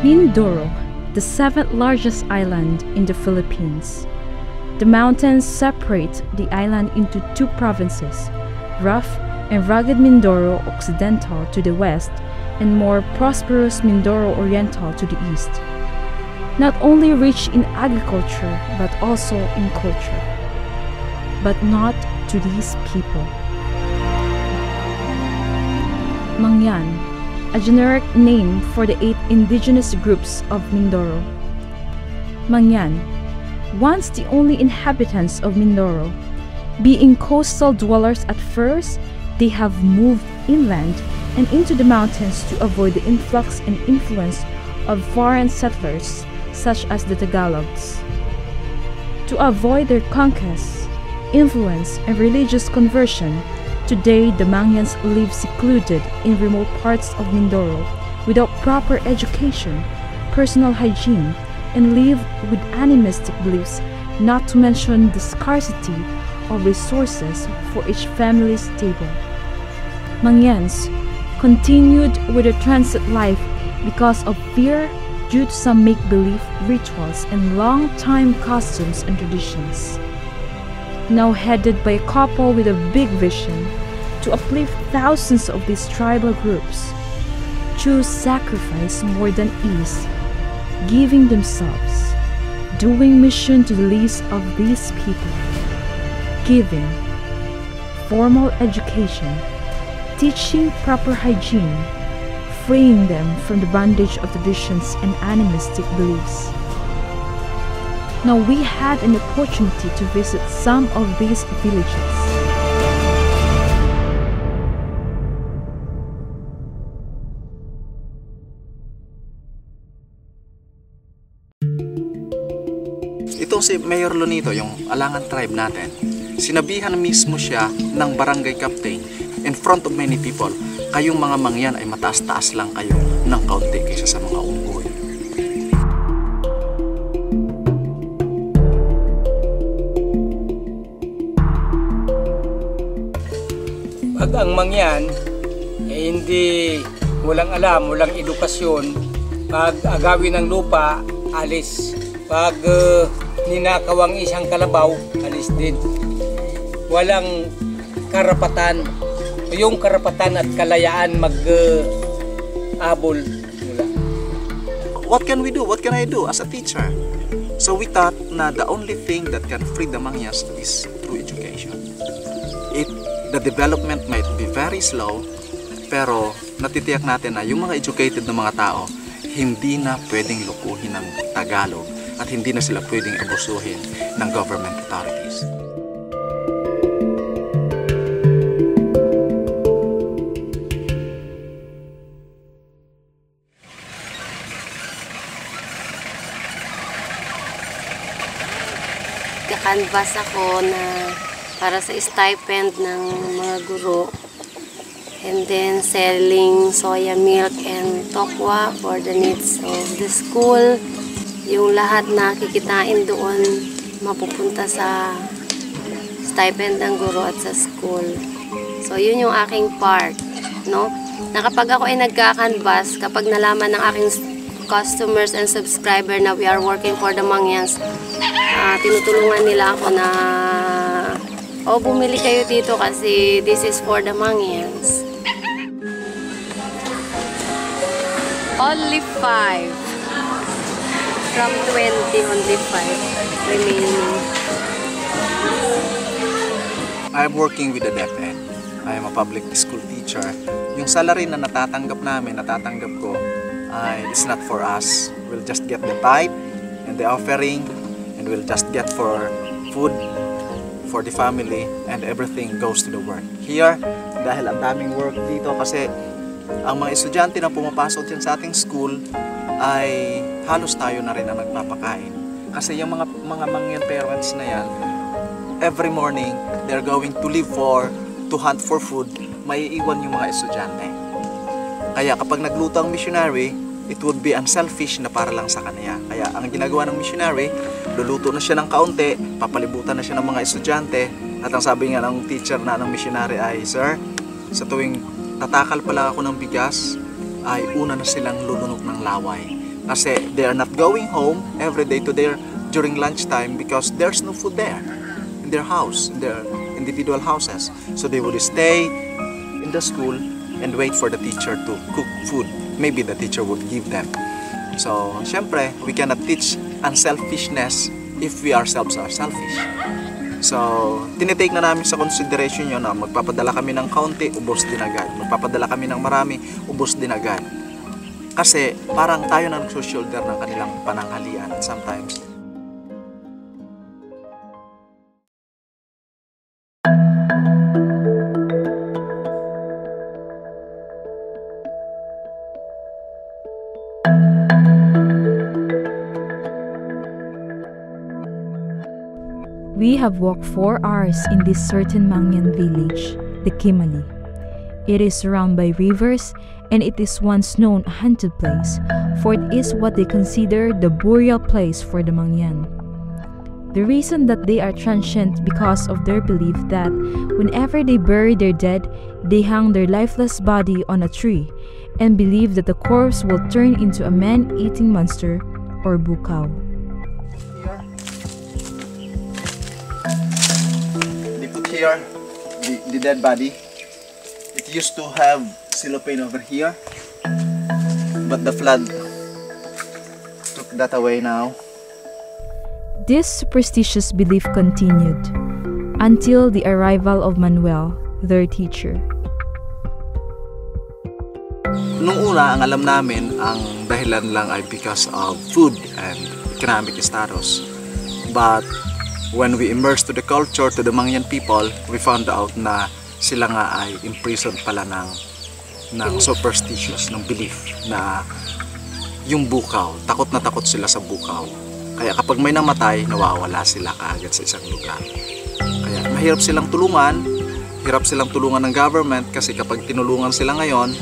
Mindoro, the seventh largest island in the Philippines. The mountains separate the island into two provinces, rough and rugged Mindoro Occidental to the west and more prosperous Mindoro Oriental to the east. Not only rich in agriculture but also in culture. But not to these people. Mangyan, a generic name for the 8 indigenous groups of Mindoro. Mangyan, once the only inhabitants of Mindoro. Being coastal dwellers at first, they have moved inland and into the mountains to avoid the influx and influence of foreign settlers such as the Tagalogs. To avoid their conquests, influence, and religious conversion, today the Mangyans live secluded in remote parts of Mindoro without proper education, personal hygiene, and live with animistic beliefs, not to mention the scarcity of resources for each family's table. Mangyans continued with a transit life because of fear due to some make-believe rituals and long-time customs and traditions. Now headed by a couple with a big vision to uplift thousands of these tribal groups, choose sacrifice more than ease, giving themselves, doing mission to the least of these people, giving, formal education, teaching proper hygiene, freeing them from the bondage of traditions and animistic beliefs. Now we had an opportunity to visit some of these villages. Itong si Mayor Lonito, yung Alangan tribe natin, sinabihan mismo siya ng barangay captain in front of many people, kayong mga Mangyan ay mataas-taas lang kayo ng kaunti kaysa sa mga unggoy. Pag ang Mangyan hindi walang alam, walang edukasyon, pag agawin ng lupa, alis. Pag ninakaw ang isang kalabaw, alis din. Walang karapatan, yung karapatan at kalayaan mag-abol. What can we do? What can I do as a teacher? So we thought na the only thing that can free the Mangyans is through education. The development might be very slow, pero natitiyak natin na yung mga educated na mga tao, hindi na pwedeng lukuhin ng Tagalog at hindi na sila pwedeng abusuhin ng government authorities. Kakanvas ako na para sa stipend ng mga guro, and then selling soya milk and tokwa for the needs of the school. Yung lahat na kikitain doon mapupunta sa stipend ng guro at sa school. So yun yung aking part, no? Na kapag ako ay nagka-canvas, kapag nalaman ng aking customers and subscriber na we are working for the Mangyans, tinutulungan nila ako na bumili kayo dito kasi this is for the Mangyans. Only 5. From 20, only 5 remaining. I'm working with the DepEd. I am a public school teacher. Yung salary na natatanggap ko, it's not for us. We'll just get the tithe and the offering, and we'll just get for food for the family, and everything goes to the work. Here, dahil ang daming work dito kasi ang mga estudyante na pumapasok dyan sa ating school ay halos tayo na rin ang nagpapakain. Kasi yung mga Mangyan parents na yan, every morning, they're going to leave to hunt for food, maiiwan yung mga estudyante. Kaya kapag nagluto ang missionary, it would be unselfish na para lang sa kanya. Kaya ang ginagawa ng missionary, luluto na siya ng kaunti, papalibutan na siya ng mga estudyante, at ang sabi nga ng teacher na ng missionary ay, "Sir, sa tuwing tatakal pala ako ng bigas, ay una na silang lulunok ng laway Kasi they are not going home every day to their during lunchtime because there's no food there in their house, in their individual houses. So they will stay in the school and wait for the teacher to cook food. Maybe the teacher would give them. So, syempre, we cannot teach unselfishness if we ourselves are selfish. So, tinitake na namin sa consideration yun na magpapadala kami ng kaunti, ubos din agad. Magpapadala kami ng marami, ubos din agad. Kasi parang tayo na nagsushoulder ng kanilang pananghalian sometimes. We have walked 4 hours in this certain Mangyan village, the Kimali. It is surrounded by rivers and it is once known a haunted place, for it is what they consider the burial place for the Mangyan. The reason that they are transient because of their belief that whenever they bury their dead, they hang their lifeless body on a tree and believe that the corpse will turn into a man-eating monster or bukaw. Here, the dead body. It used to have cellophane over here, but the flood took that away now. This superstitious belief continued until the arrival of Manuel, their teacher. Nung una, ang alam namin, ang dahilan lang ay because of food and economic status. But when we immersed to the culture, to the Mangyan people, we found out na sila nga ay imprisoned pala ng superstitious, ng belief na yung bukaw, takot na takot sila sa bukaw. Kaya kapag may namatay, nawawala sila kaagad sa isang lugar. Kaya mahirap silang tulungan, hirap silang tulungan ng government kasi kapag tinulungan sila ngayon,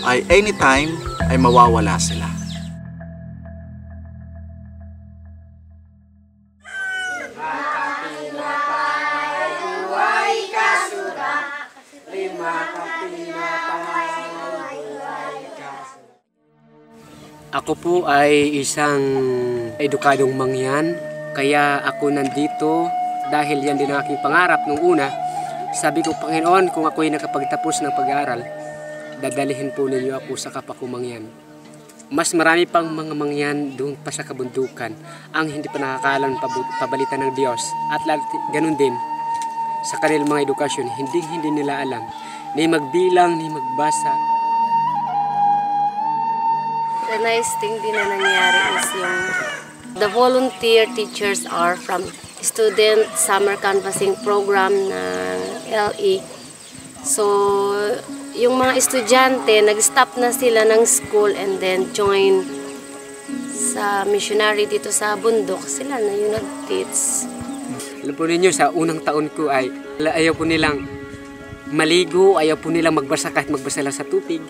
ay anytime ay mawawala sila. Ako po ay isang edukadong Mangyan, kaya ako nandito dahil yan din ang aking pangarap nung una. Sabi ko, Panginoon, kung ako'y nakapagtapos ng pag-aaral, dadalihin po ninyo ako sa kapwa ko Mangyan. Mas marami pang mga Mangyan doon pa sa kabundukan ang hindi pa nakakaalam pabalita ng Diyos. At ganun din sa kanilang mga edukasyon, hindi nila alam ni magbilang, ni magbasa. The nice thing din na nangyari is the volunteer teachers are from student summer canvassing program ng LE. So, yung mga estudyante, nag-stop na sila ng school and then join sa missionary dito sa bundok. Sila na yung nag-teach. Alam po ninyo, sa unang taon ko ay ayaw po nilang maligo, ayaw po nilang magbasa kahit magbasa lang sa tubig.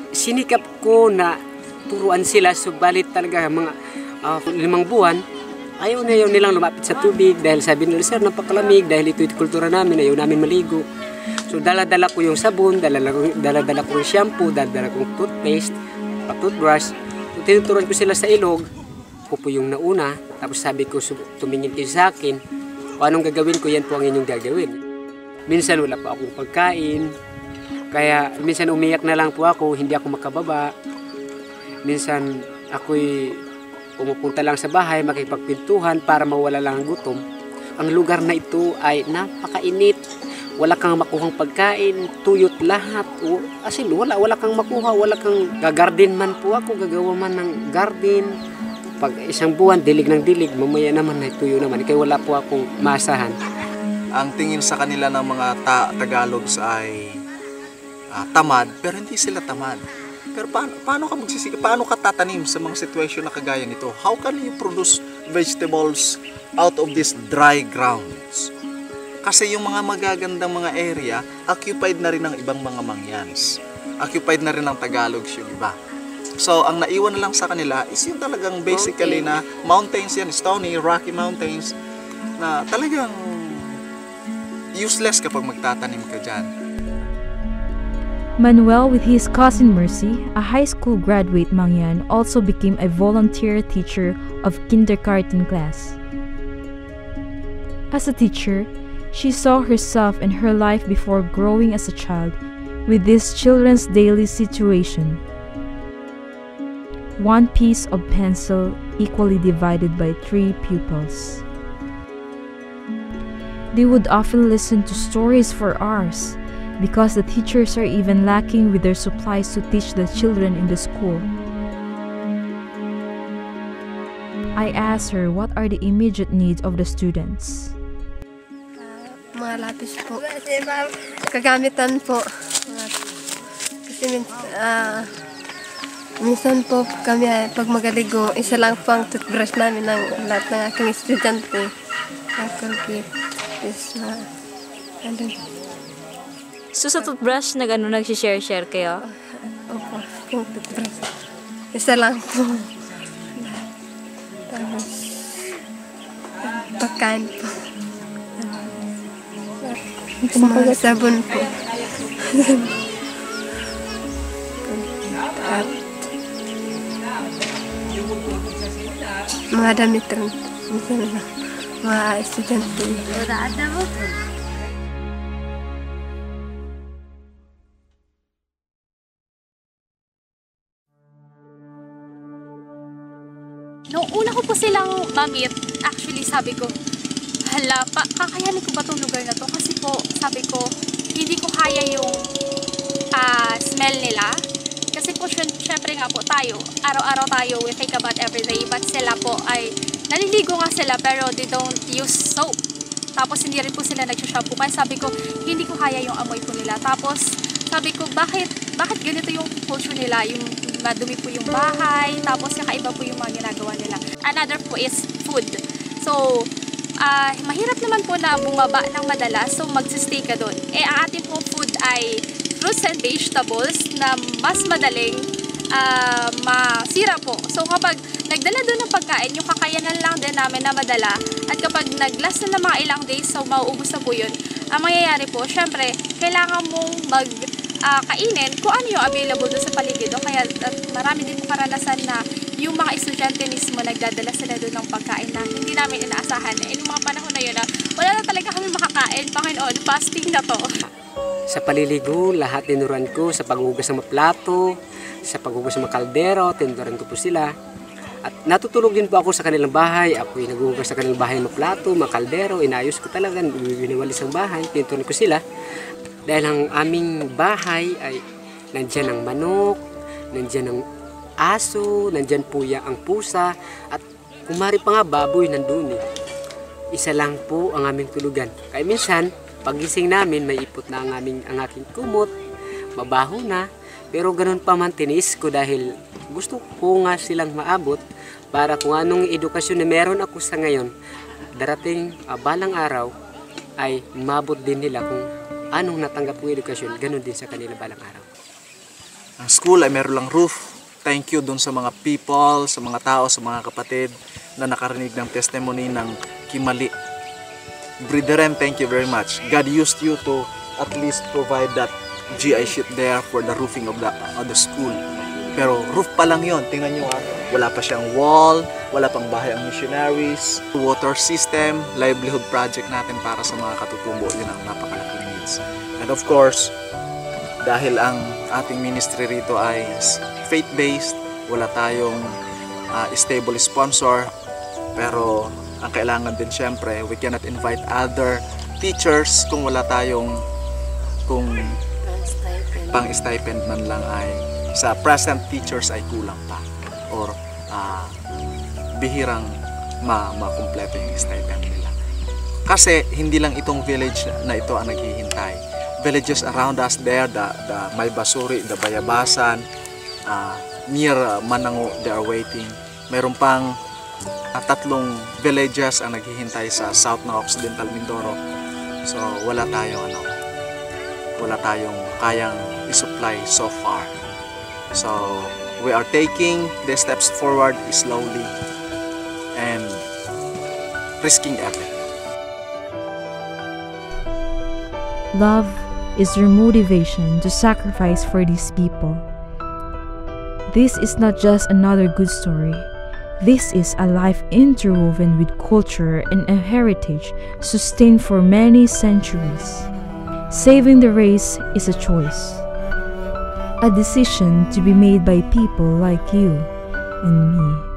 Sinikap ko na turuan sila, subalit talaga mga 5 buwan, ayaw nilang lumapit sa tubig dahil sabi nila, sir, napakalamig dahil ito'y kultura namin, ayaw namin maligo. So dala-dala ko yung sabon, dala-dala ko yung shampoo, dala-dala ko yung toothpaste, toothbrush. So, tinuturuan ko sila sa ilog, ako po yung nauna, tapos sabi ko, tumingin kayo sa akin, kung anong gagawin ko, yan po ang inyong gagawin. Minsan wala pa akong pagkain, kaya minsan umiyak na lang po ako, hindi ako makababa. Minsan ako'y pumupunta lang sa bahay, makipagpintuhan para mawala lang ang gutom. Ang lugar na ito ay napakainit. Wala kang makuhang pagkain, tuyot lahat. As in, wala kang makuha, wala kang gagarden man po ako, gagawa man ng garden. Pag isang buwan, dilig ng dilig, mamaya naman ay tuyo naman. Kaya wala po akong maasahan. Ang tingin sa kanila ng mga Tagalogs ay tamad, pero hindi sila tamad. Pero paano ka magsisikap? Paano ka tatanim sa mga situation na kagaya nito? How can you produce vegetables out of these dry grounds? Kasi yung mga magagandang mga area, occupied na rin ng ibang mga Mangyans. Occupied na rin ng Tagalogs yung iba. So, ang naiwan na lang sa kanila is yung talagang basically na mountains yan, stony, rocky mountains, na talagang useless kapag magtatanim ka dyan. Manuel, with his cousin Mercy, a high school graduate Mangyan, also became a volunteer teacher of kindergarten class. As a teacher, she saw herself and her life before growing as a child with these children's daily situation. One piece of pencil equally divided by 3 pupils. They would often listen to stories for hours because the teachers are even lacking with their supplies to teach the children in the school. I asked her what are the immediate needs of the students. Mga lapis po. Kagamitan po. Kasi minsan po kami pag magaligo, isa lang po ang toothbrush namin ng lahat ng aking estudyante. Ang Colgate. So sa toothbrush, nagsishare-share kayo? Opo, yung toothbrush. Isa lang po. Tapos, pagkain po. Mga sabon po. At mga damit rin. Mga estudyante. Nung una ko po silang ma-meet, actually sabi ko, hala, kakayanin ko ba itong lugar na to? Kasi po, sabi ko, hindi ko kaya yung smell nila. Kasi po, syempre nga po tayo, araw-araw tayo, we think about everyday. But sila po ay, naliligo nga sila pero they don't use soap. Tapos hindi rin po sila nagsashampoo. Kaya sabi ko, hindi ko kaya yung amoy po nila. Tapos sabi ko, bakit ganito yung culture nila? Yung madumi po yung bahay, tapos kakaiba po yung mga ginagawa nila. Another po is food. So, mahirap naman po na bumaba ng madalas, so magsistay ka doon. Ang ating po food ay fruits and vegetables na mas madaling masira po. So kapag nagdala doon ng pagkain, yung kakayanan lang din namin na madala, at kapag nag-last na ng mga ilang days, so mauubos na po yun, ang mangyayari po, syempre, kailangan mong kainin kung ano yung available doon sa paligid. Kaya marami din po karanasan na yung mga estudyante mismo nagdadala sila doon ng pagkain na hindi namin inaasahan. Yung mga panahon na yun na wala na talaga kami makakain, Panginoon, fasting na to. Sa paliligo, lahat tinuruan ko sa paghugas ng mga plato, sa paghugas ng mga kaldero, tinuruan ko po sila. At natutulog din po ako sa kanilang bahay. Ako yung naghugas sa kanilang bahay ng plato, mga kaldero, inayos ko talaga, winiwalis ang bahay, tinuruan ko sila. Dahil ang aming bahay ay nandyan ang manok, nandyan ang aso, nandyan po ang pusa, at kumari pa nga baboy nandun eh. Isa lang po ang aming tulugan. Kaya minsan, pagising namin, may ipot na ang aking kumot, mabaho na, pero ganun pa man tinis ko dahil gusto ko nga silang maabot para kung anong edukasyon na meron ako sa ngayon, darating balang araw ay mabot din nila kung anong natanggap kong edukasyon, ganun din sa kanila balang araw. Ang school ay meron lang roof. Thank you dun sa mga people, sa mga tao, sa mga kapatid na nakarinig ng testimony ng Kimali. Brethren, thank you very much. God used you to at least provide that GI sheet there for the roofing of the school. Pero roof pa lang yon. Tingnan nyo wala pa siyang wall, wala pang bahay ang missionaries. Water system, livelihood project natin para sa mga katutubo, yun ang napakalaking needs. And of course, dahil ang ating ministry rito ay faith-based, wala tayong stable sponsor, pero ang kailangan din syempre, we cannot invite other teachers kung wala tayong pang-stipend man lang ay sa present teachers ay kulang pa or bihirang makumpleto yung stipend nila. Kasi hindi lang itong village na ito ang naghihintay. Villages around us there, the Maybasuri, the Bayabasan, near Manango, they are waiting. Meron pang 3 villages ang naghihintay sa south ng Occidental Mindoro. So wala tayong kayang i-supply so far. So we are taking the steps forward slowly and risking everything. Love, is your motivation to sacrifice for these people. This is not just another good story. This is a life interwoven with culture and a heritage sustained for many centuries. Saving the race is a choice, a decision to be made by people like you and me.